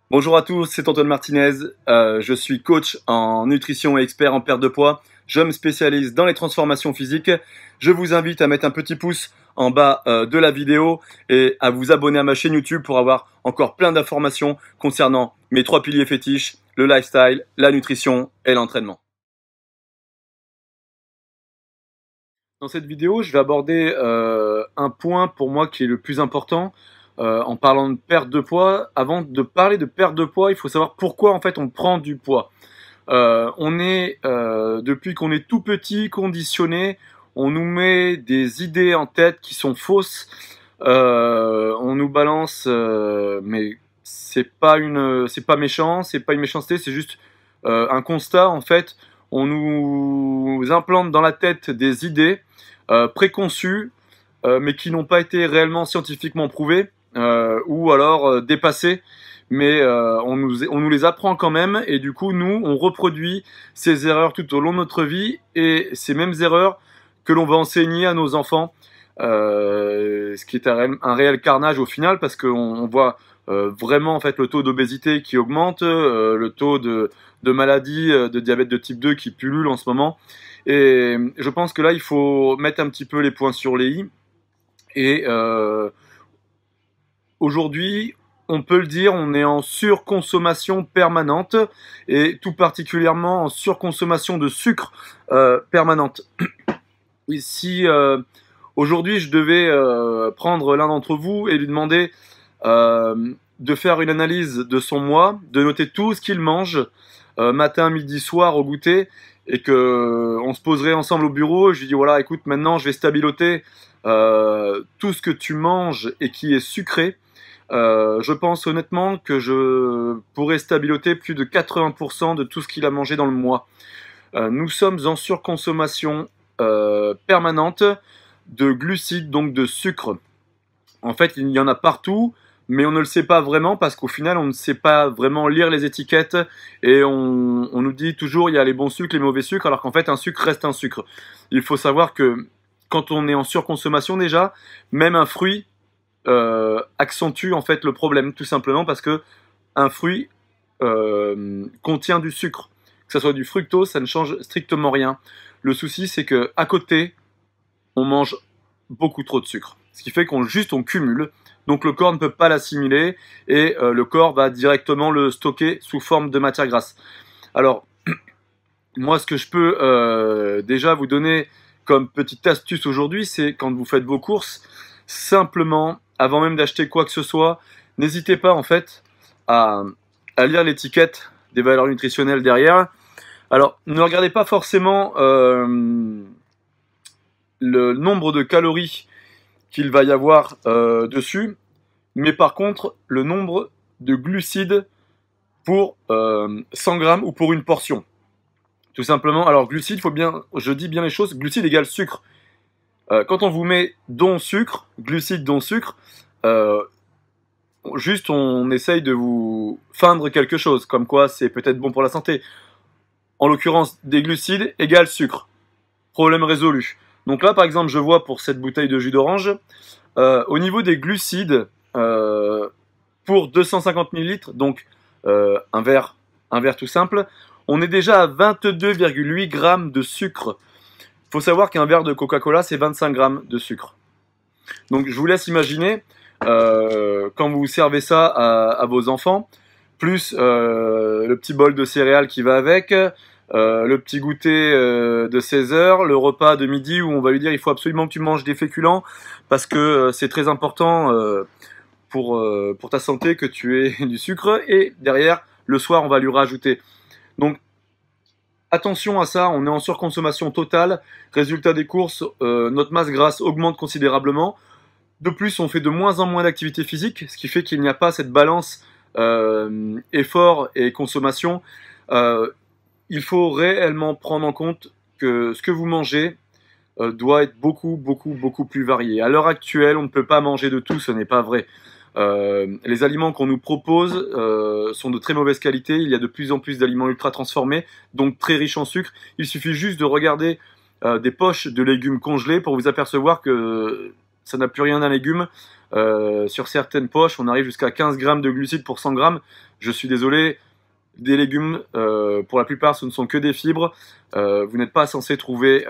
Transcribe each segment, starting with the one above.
Bonjour à tous, c'est Antoine Martinez. Je suis coach en nutrition et expert en perte de poids. Je me spécialise dans les transformations physiques. Je vous invite à mettre un petit pouce en bas de la vidéo et à vous abonner à ma chaîne YouTube pour avoir encore plein d'informations concernant mes 3 piliers fétiches, le lifestyle, la nutrition et l'entraînement. Dans cette vidéo, je vais aborder un point pour moi qui est le plus important. En parlant de perte de poids, avant de parler de perte de poids, il faut savoir pourquoi en fait on prend du poids. On est depuis qu'on est tout petit conditionné, on nous met des idées en tête qui sont fausses. On nous balance, mais c'est pas méchant, c'est pas une méchanceté, c'est juste un constat en fait. On nous implante dans la tête des idées préconçues, mais qui n'ont pas été réellement scientifiquement prouvées, ou alors dépassées, mais on nous les apprend quand même, et du coup nous on reproduit ces erreurs tout au long de notre vie, et ces mêmes erreurs que l'on va enseigner à nos enfants, ce qui est un réel carnage au final, parce qu'on voit vraiment en fait le taux d'obésité qui augmente, le taux de maladies, de diabète de type 2 qui pullule en ce moment. Et je pense que là, il faut mettre un petit peu les points sur les i. Et aujourd'hui, on peut le dire, on est en surconsommation permanente, et tout particulièrement en surconsommation de sucre permanente. Si aujourd'hui je devais prendre l'un d'entre vous et lui demander de faire une analyse de son mois, de noter tout ce qu'il mange matin, midi, soir au goûter, et que on se poserait ensemble au bureau, je lui dis voilà, écoute, maintenant je vais stabiloter tout ce que tu manges et qui est sucré. Je pense honnêtement que je pourrais stabiloter plus de 80% de tout ce qu'il a mangé dans le mois. Nous sommes en surconsommation permanente de glucides, donc de sucre. En fait, il y en a partout, mais on ne le sait pas vraiment parce qu'au final, on ne sait pas vraiment lire les étiquettes, et on nous dit toujours il y a les bons sucres, les mauvais sucres, alors qu'en fait, un sucre reste un sucre. Il faut savoir que quand on est en surconsommation déjà, même un fruit accentue en fait le problème, tout simplement parce que un fruit contient du sucre. Que ce soit du fructose, ça ne change strictement rien. Le souci, c'est que à côté, on mange beaucoup trop de sucre. Ce qui fait on cumule. Donc le corps ne peut pas l'assimiler, et le corps va directement le stocker sous forme de matière grasse. Alors, moi, ce que je peux déjà vous donner comme petite astuce aujourd'hui, c'est quand vous faites vos courses, simplement, avant même d'acheter quoi que ce soit, n'hésitez pas en fait à, à lire l'étiquette des valeurs nutritionnelles derrière. Alors, ne regardez pas forcément le nombre de calories qu'il va y avoir dessus, mais par contre, le nombre de glucides pour 100 grammes ou pour une portion. Tout simplement, alors glucides, je dis bien les choses, glucides égale sucre. Quand on vous met don sucre, glucides don sucre, juste on essaye de vous feindre quelque chose, comme quoi c'est peut-être bon pour la santé. En l'occurrence, des glucides égale sucre. Problème résolu. Donc là, par exemple, je vois pour cette bouteille de jus d'orange, au niveau des glucides, pour 250 ml, donc un verre tout simple, on est déjà à 22,8 grammes de sucre. Il faut savoir qu'un verre de Coca-Cola, c'est 25 grammes de sucre. Donc je vous laisse imaginer, quand vous servez ça à vos enfants, plus le petit bol de céréales qui va avec, le petit goûter de 16 heures, le repas de midi où on va lui dire il faut absolument que tu manges des féculents parce que c'est très important pour ta santé que tu aies du sucre, et derrière, le soir, on va lui rajouter. Donc, attention à ça, on est en surconsommation totale. Résultat des courses, notre masse grasse augmente considérablement. De plus, on fait de moins en moins d'activité physique, ce qui fait qu'il n'y a pas cette balance effort et consommation. Il faut réellement prendre en compte que ce que vous mangez doit être beaucoup plus varié. À l'heure actuelle, on ne peut pas manger de tout, ce n'est pas vrai. Les aliments qu'on nous propose sont de très mauvaise qualité. Il y a de plus en plus d'aliments ultra transformés, donc très riches en sucre. Il suffit juste de regarder des poches de légumes congelés pour vous apercevoir que ça n'a plus rien d'un légume. Sur certaines poches, on arrive jusqu'à 15 grammes de glucides pour 100 grammes. Je suis désolé, des légumes, pour la plupart, ce ne sont que des fibres. Vous n'êtes pas censé trouver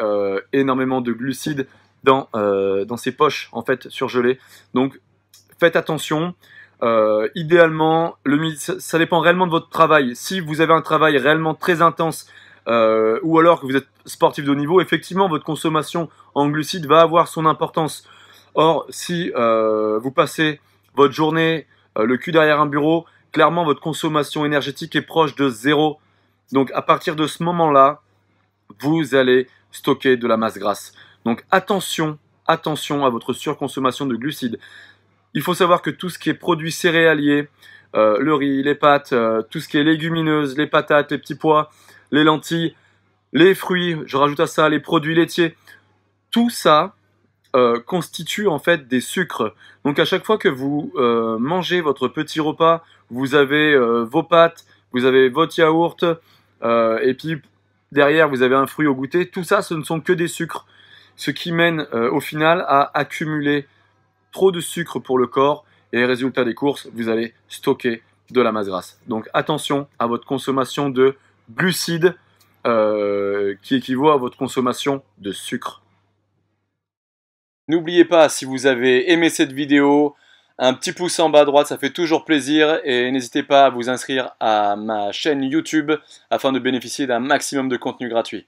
énormément de glucides dans ces poches en fait surgelées. Donc faites attention. Idéalement, ça dépend réellement de votre travail. Si vous avez un travail réellement très intense, ou alors que vous êtes sportif de haut niveau, effectivement votre consommation en glucides va avoir son importance. Or, si vous passez votre journée le cul derrière un bureau, clairement votre consommation énergétique est proche de zéro. Donc à partir de ce moment-là, vous allez stocker de la masse grasse. Donc attention à votre surconsommation de glucides. Il faut savoir que tout ce qui est produits céréaliers, le riz, les pâtes, tout ce qui est légumineuses, les patates, les petits pois, les lentilles, les fruits, je rajoute à ça les produits laitiers, tout ça constitue en fait des sucres. Donc à chaque fois que vous mangez votre petit repas, vous avez vos pâtes, vous avez votre yaourt, et puis derrière vous avez un fruit au goûter. Tout ça, ce ne sont que des sucres, ce qui mène au final à accumuler trop de sucre pour le corps, et résultat des courses, vous allez stocker de la masse grasse. Donc attention à votre consommation de glucides qui équivaut à votre consommation de sucre. N'oubliez pas, si vous avez aimé cette vidéo, un petit pouce en bas à droite, ça fait toujours plaisir, et n'hésitez pas à vous inscrire à ma chaîne YouTube afin de bénéficier d'un maximum de contenu gratuit.